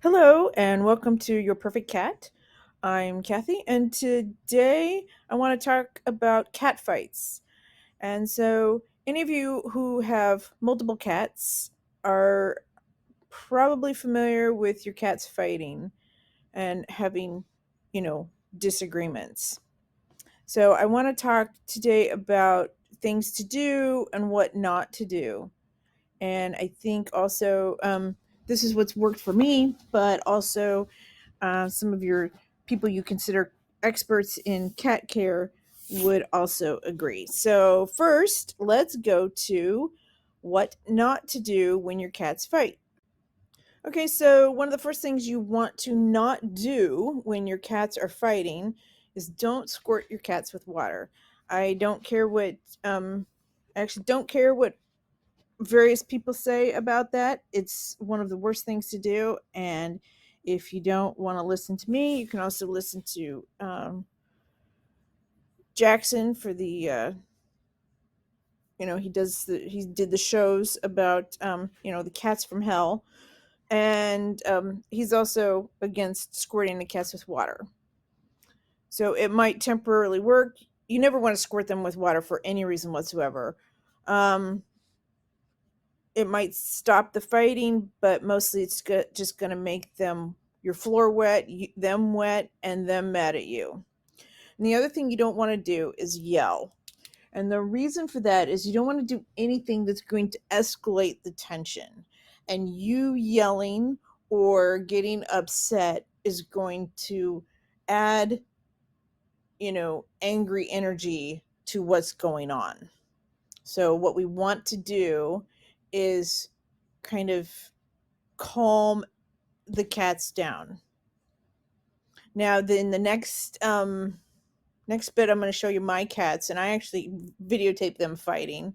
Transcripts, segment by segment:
Hello, and welcome to Your Perfect Cat. I'm Kathy, and today I want to talk about cat fights. And so, any of you who have multiple cats are probably familiar with your cats fighting and having, you know, disagreements. So, I want to talk today about things to do and what not to do. And I think also this is what's worked for me, but also some of your people you consider experts in cat care would also agree. So, first, let's go to what not to do when your cats fight. Okay, so one of the first things you want to not do when your cats are fighting is don't squirt your cats with water. I don't care what, I actually don't care what various people say about that. It's one of the worst things to do. And if you don't want to listen to me, you can also listen to Jackson for the, he did the shows about, the cats from hell. And he's also against squirting the cats with water. So it might temporarily work. You never want to squirt them with water for any reason whatsoever. Um, it might stop the fighting, but mostly it's just going to make your floor wet, them wet, and them mad at you. And the other thing you don't want to do is yell. And the reason for that is you don't want to do anything that's going to escalate the tension. And you yelling or getting upset is going to add, angry energy to what's going on. So what we want to do is kind of calm the cats down. Now, then the next bit, I'm going to show you my cats, and I actually videotaped them fighting,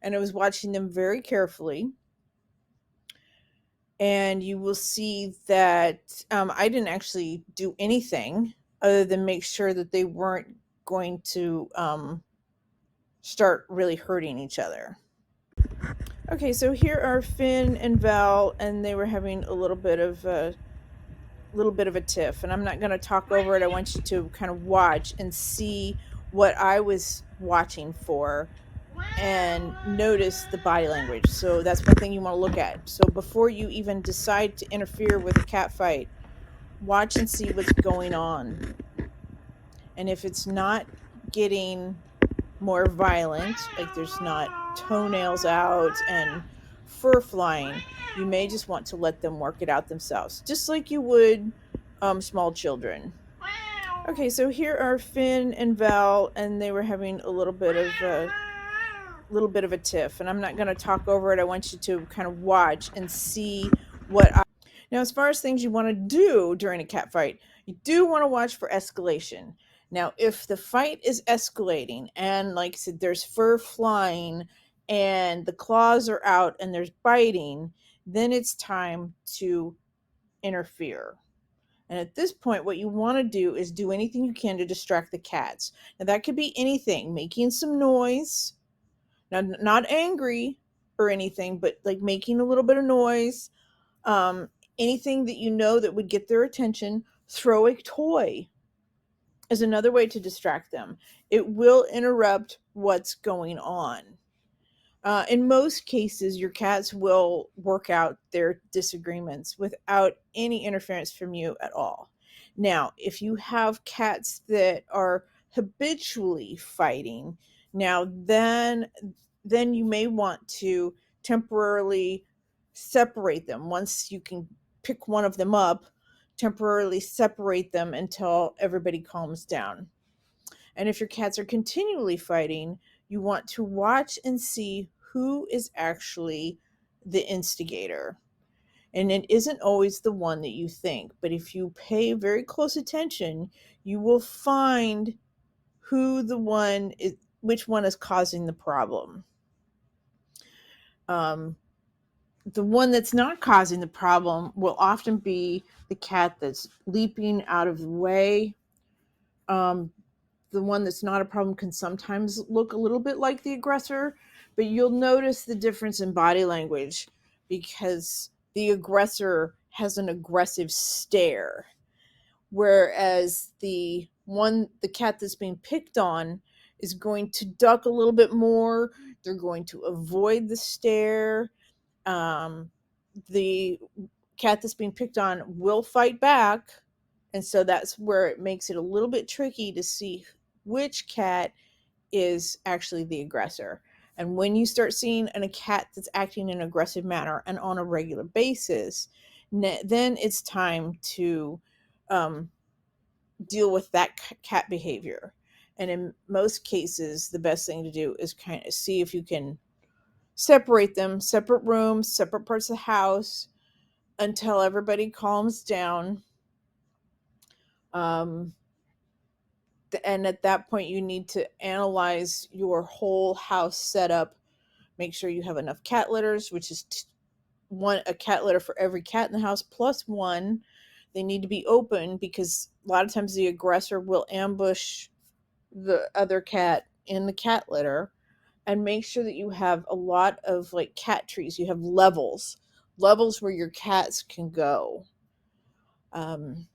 and I was watching them very carefully. And you will see that I didn't actually do anything other than make sure that they weren't going to start really hurting each other. Okay, so here are Finn and Val, and they were having a little bit of a tiff, and I'm not going to talk over it. I want you to kind of watch and see what I was watching for and notice the body language. So that's one thing you want to look at. So before you even decide to interfere with a cat fight, watch and see what's going on. And if it's not getting more violent, like there's not toenails out and fur flying, you may just want to let them work it out themselves, just like you would small children. Okay, so here are Finn and Val, and they were having a little bit of a tiff, and I'm not going to talk over it. I want you to kind of watch and see what I. Now, as far as things you want to do during a cat fight, you do want to watch for escalation. Now, if the fight is escalating and, like I said, there's fur flying and the claws are out and there's biting, then it's time to interfere. And at this point, what you want to do is do anything you can to distract the cats. Now, that could be anything, making some noise, now, not angry or anything, but like making a little bit of noise. Um, Anything that you know that would get their attention. Throw a toy is another way to distract them. It will interrupt what's going on. In most cases, your cats will work out their disagreements without any interference from you at all. Now, if you have cats that are habitually fighting, now then you may want to temporarily separate them. Once you can pick one of them up, temporarily separate them until everybody calms down. And if your cats are continually fighting, you want to watch and see who is actually the instigator. And it isn't always the one that you think, but if you pay very close attention, you will find who the one is, which one is causing the problem. Um, the one that's not causing the problem will often be the cat that's leaping out of the way. Um, the one that's not a problem can sometimes look a little bit like the aggressor, but you'll notice the difference in body language because the aggressor has an aggressive stare, whereas the cat that's being picked on is going to duck a little bit more. They're going to avoid the stare. The cat that's being picked on will fight back, and so that's where it makes it a little bit tricky to see which cat is actually the aggressor. And when you start seeing a cat that's acting in an aggressive manner and on a regular basis, then it's time to deal with that cat behavior. And in most cases, the best thing to do is kind of see if you can separate them, separate rooms, separate parts of the house, until everybody calms down. And at that point, you need to analyze your whole house setup. Make sure you have enough cat litters, which is a cat litter for every cat in the house plus one. They need to be open because a lot of times the aggressor will ambush the other cat in the cat litter. And make sure that you have a lot of like cat trees. You have levels where your cats can go. And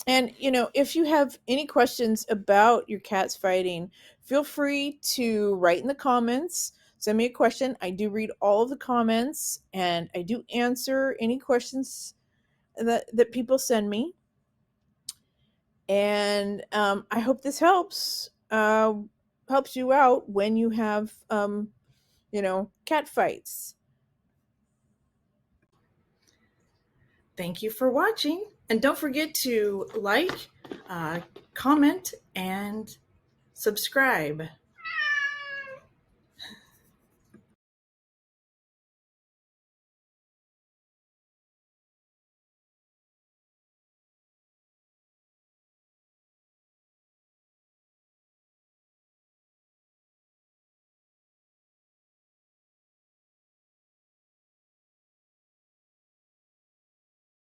if you have any questions about your cats fighting, feel free to write in the comments. Send me a question. I do read all of the comments, and I do answer any questions that people send me. And I hope this helps you out when you have cat fights. Thank you for watching, and don't forget to like, comment, and subscribe.